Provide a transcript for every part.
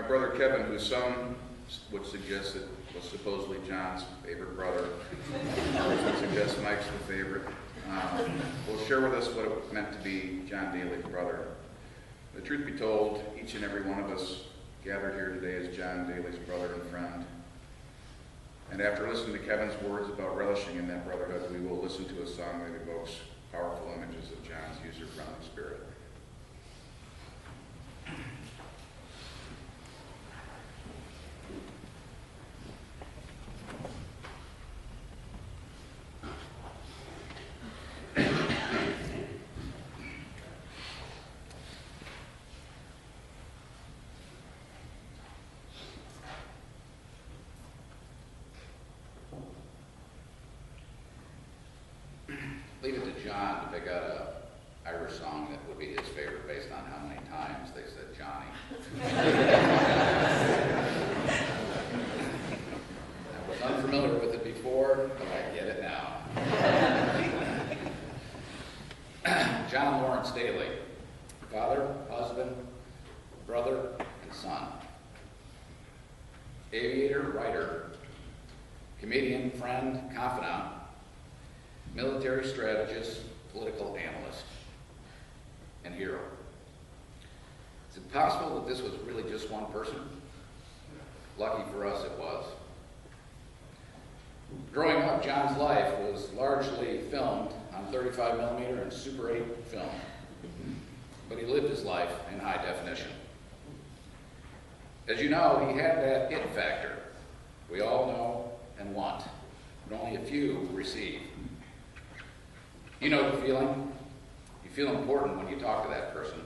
My brother Kevin, whose son would suggest it was supposedly John's favorite brother, others would suggest Mike's the favorite, will share with us what it meant to be John Dailey's brother. The truth be told, each and every one of us gathered here today is John Dailey's brother and friend. And after listening to Kevin's words about relishing in that brotherhood, we will listen to a song that evokes powerful images of John's user-friendly spirit. Leave it to John to pick out an Irish song that would be his favorite based on how many times they said Johnny. I was unfamiliar with it before, but I get it now. John Lawrence Dailey, father, husband, brother, and son. Aviator, writer, comedian, friend, confidant, military strategist, political analyst, and hero. Is it possible that this was really just one person? Lucky for us, it was. Growing up, John's life was largely filmed on 35mm and Super 8 film, but he lived his life in high definition. As you know, he had that it factor we all know and want, but only a few receive. You know the feeling. You feel important when you talk to that person.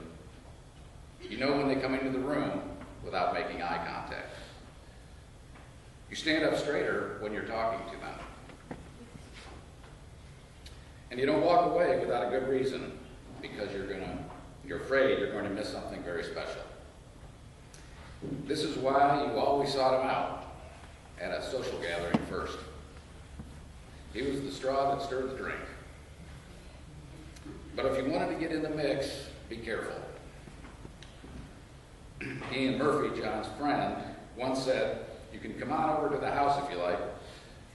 You know when they come into the room without making eye contact. You stand up straighter when you're talking to them. And you don't walk away without a good reason because you're afraid you're going to miss something very special. This is why you always sought him out at a social gathering first. He was the straw that stirred the drink. But if you wanted to get in the mix, be careful. Ian Murphy, John's friend, once said, "You can come on over to the house if you like,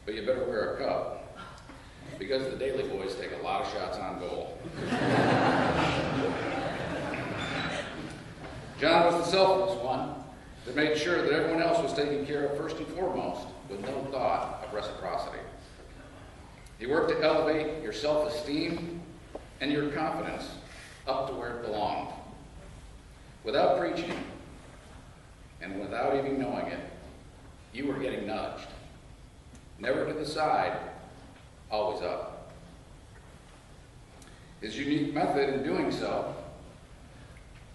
but you better wear a cup, because the Dailey boys take a lot of shots on goal." John was the selfless one that made sure that everyone else was taken care of first and foremost, with no thought of reciprocity. He worked to elevate your self-esteem and your confidence up to where it belonged. Without preaching, and without even knowing it, you were getting nudged. Never to the side, always up. His unique method in doing so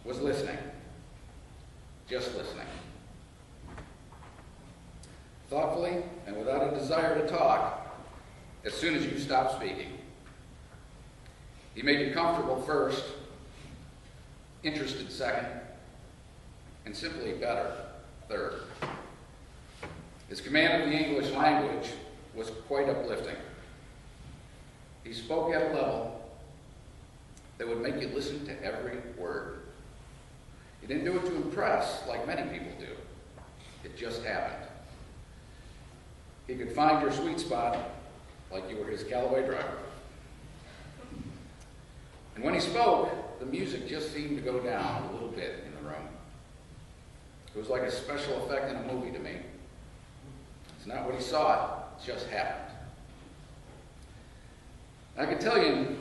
was listening. Just listening. Thoughtfully and without a desire to talk, as soon as you stopped speaking. He made you comfortable first, interested second, and simply better third. His command of the English language was quite uplifting. He spoke at a level that would make you listen to every word. He didn't do it to impress like many people do. It just happened. He could find your sweet spot like you were his Callaway driver. And when he spoke, the music just seemed to go down a little bit in the room. It was like a special effect in a movie to me. It's not what he saw, it just happened. I can tell you,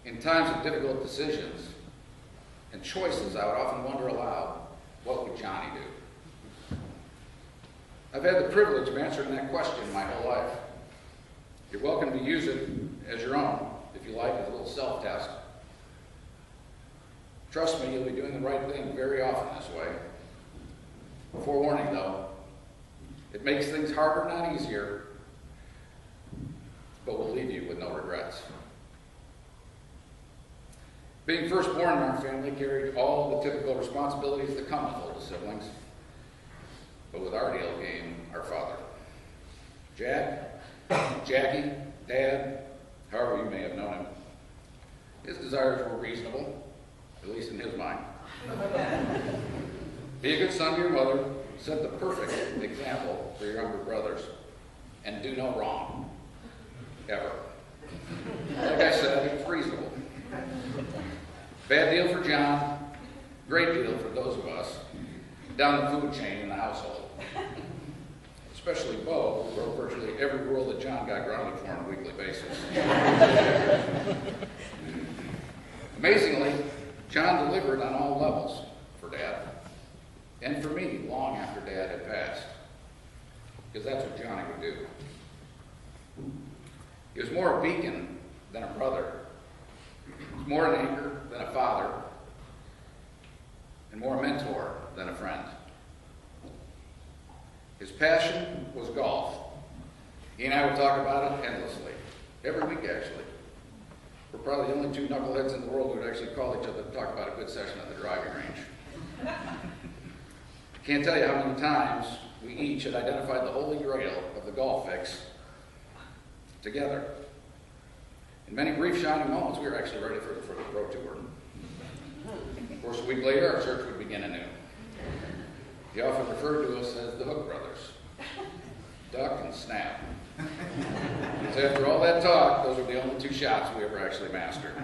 in times of difficult decisions and choices, I would often wonder aloud, what would Johnny do? I've had the privilege of answering that question my whole life. You're welcome to use it as your own, if you like, as a little self-test. Trust me, you'll be doing the right thing very often this way. Forewarning, though, it makes things harder, not easier, but will leave you with no regrets. Being firstborn in our family carried all the typical responsibilities that come with older siblings, but with our deal came our father. Jack, Jackie, Dad, however you may have known him. His desires were reasonable, at least in his mind. Be a good son to your mother, set the perfect example for your younger brothers and do no wrong, ever. Like I said, it's reasonable. Bad deal for John, great deal for those of us down the food chain in the household. Especially Bo, who wrote virtually every rule that John got grounded for on a weekly basis. Amazingly, John delivered on all levels for Dad, and for me long after Dad had passed, because that's what Johnny would do. He was more a beacon than a brother. He was more an anchor than a father, and more a mentor than a friend. His passion was golf. He and I would talk about it endlessly, every week actually. We're probably the only two knuckleheads in the world who would actually call each other to talk about a good session at the driving range. I can't tell you how many times we each had identified the holy grail of the golf fix together. In many brief shining moments, we were actually ready for the pro tour. Of course, a week later, our search would begin anew. He often referred to us as the Hook Brothers. Duck and snap. Because after all that talk, those were the only two shots we ever actually mastered.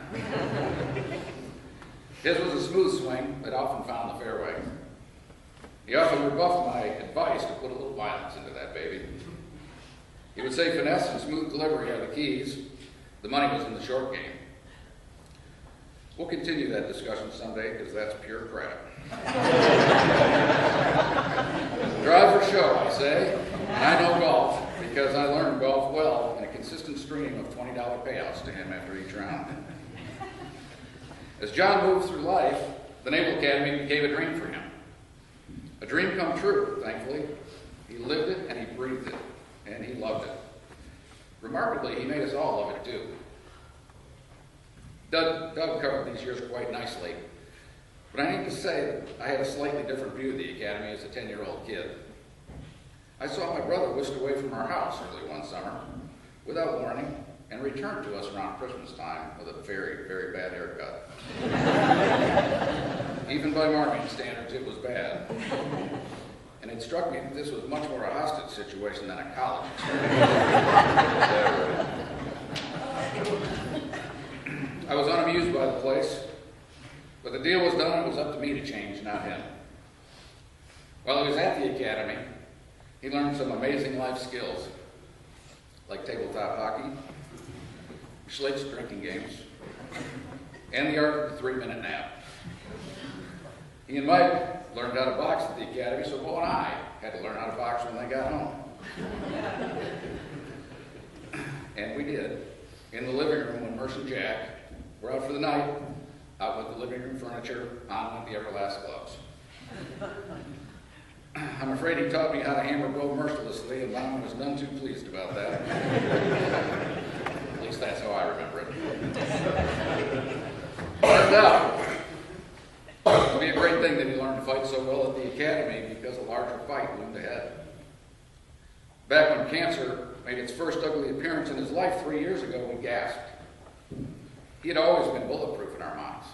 His was a smooth swing that often found the fairway. He often rebuffed my advice to put a little violence into that baby. He would say finesse and smooth delivery are the keys. The money was in the short game. We'll continue that discussion someday because that's pure crap. Drive for show, I say. And I know golf because I learned golf well in a consistent stream of $20 payouts to him after each round. As John moved through life, the Naval Academy became a dream for him. A dream come true, thankfully. He lived it and he breathed it, and he loved it. Remarkably, he made us all love it too. Doug covered these years quite nicely, but I need to say that I had a slightly different view of the academy as a 10-year-old kid. I saw my brother whisked away from our house early one summer without warning and returned to us around Christmas time with a very, very bad haircut. Even by Marmion standards, it was bad. And it struck me that this was much more a hostage situation than a college experience. I was unamused by the place, but the deal was done. It was up to me to change, not him. While he was at the academy, he learned some amazing life skills, like tabletop hockey, Schlitz drinking games, and the art of the 3-minute nap. He and Mike learned how to box at the academy, so Bo and I had to learn how to box when they got home. And we did. In the living room when Merce and Jack were out for the night, out with the living room furniture, on with the Everlast gloves. I'm afraid he taught me how to hammer Bo mercilessly, and Mom was none too pleased about that. At least that's how I remember it. Turned out it would be a great thing that he learned to fight so well at the academy because a larger fight loomed ahead. Back when cancer made its first ugly appearance in his life 3 years ago, we gasped. He had always been bulletproof in our minds.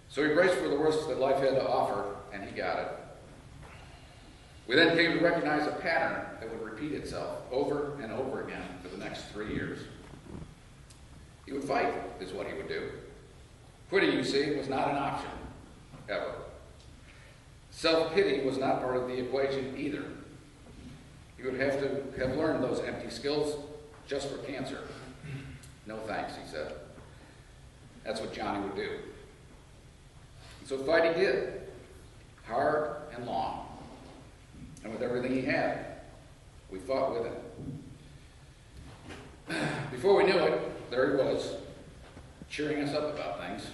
So he braced for the worst that life had to offer, and he got it. We then came to recognize a pattern that would repeat itself over and over again for the next 3 years. He would fight, is what he would do. Quitting, you see, was not an option, ever. Self-pity was not part of the equation either. He would have to have learned those empty skills just for cancer. No thanks, he said. That's what Johnny would do. And so fight he did, hard and long. And with everything he had, we fought with him. Before we knew it, there he was, cheering us up about things,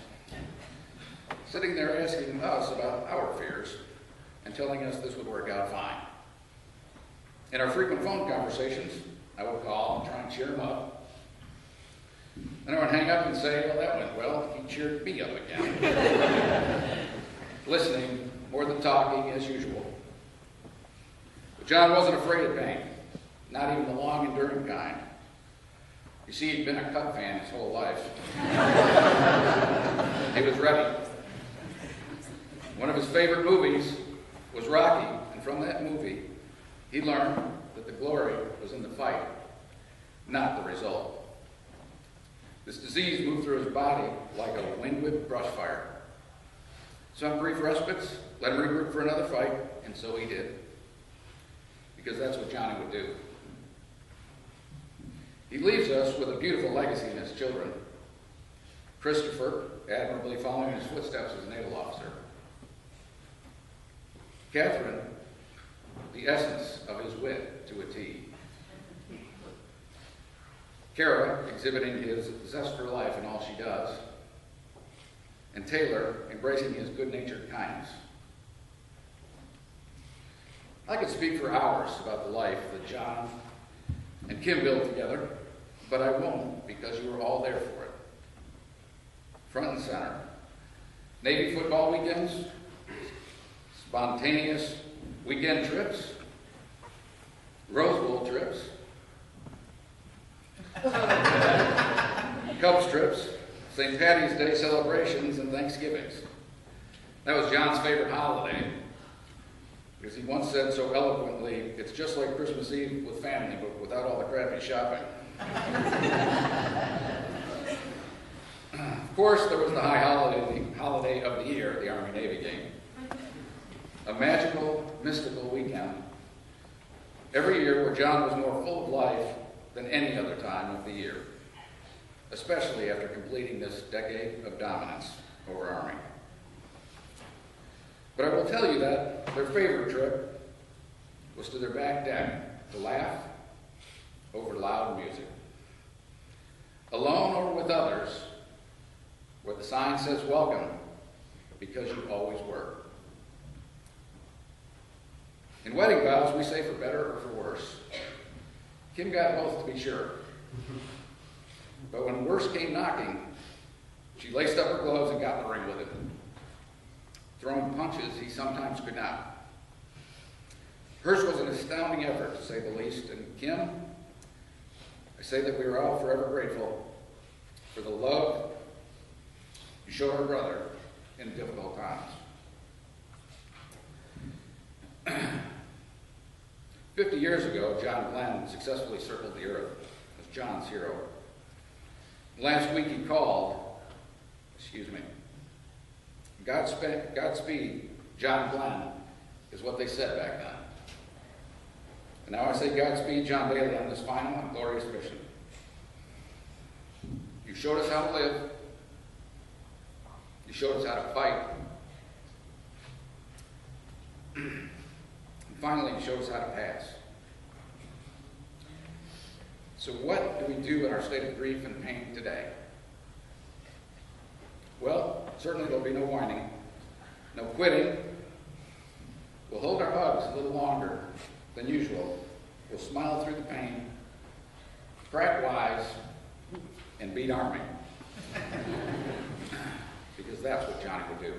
sitting there asking us about our fears and telling us this would work out fine. In our frequent phone conversations, I would call and try and cheer him up. Then I would hang up and say, well, that went well. He cheered me up again. Listening more than talking as usual. But John wasn't afraid of pain, not even the long, enduring kind. You see, he'd been a Cub fan his whole life. He was ready. One of his favorite movies was Rocky, and from that movie, he learned that the glory was in the fight, not the result. This disease moved through his body like a wind-whipped brush fire. Some brief respites let him regroup for another fight, and so he did. Because that's what Johnny would do. He leaves us with a beautiful legacy in his children. Christopher, admirably following his footsteps as a naval officer. Catherine, the essence of his wit to a T. Kara, exhibiting his zest for life in all she does. And Taylor, embracing his good-natured kindness. I could speak for hours about the life that John and Kim built together, but I won't because you were all there for it. Front and center. Navy football weekends, spontaneous weekend trips, Rose Bowl trips, Cubs trips, St. Patty's Day celebrations, and Thanksgivings. That was John's favorite holiday, because he once said so eloquently, it's just like Christmas Eve with family, but without all the crappy shopping. Of course, there was the high holiday of the year, the Army-Navy game. A magical, mystical weekend every year where John was more full of life than any other time of the year, especially after completing this decade of dominance over Army. But I will tell you that their favorite trip was to their back deck to laugh over loud music. Alone or with others, where the sign says welcome, because you always were. In wedding vows, we say for better or for worse. Kim got both, to be sure. But when worse came knocking, she laced up her gloves and got in the ring with him. Throwing punches he sometimes could not. Hers was an astounding effort, to say the least. And Kim, I say that we are all forever grateful for the love you showed our brother in difficult times. 50 years ago, John Glenn successfully circled the earth as John's hero. Last week he called, Godspeed, John Glenn, is what they said back then. And now I say Godspeed, John Dailey, on this final and glorious mission. You showed us how to live. You showed us how to fight. And finally, you showed us how to pass. So what do we do in our state of grief and pain today? Well, certainly there'll be no whining, no quitting. We'll hold our hugs a little longer than usual. We'll smile through the pain, crack wise, and beat Army. Because that's what Johnny would do.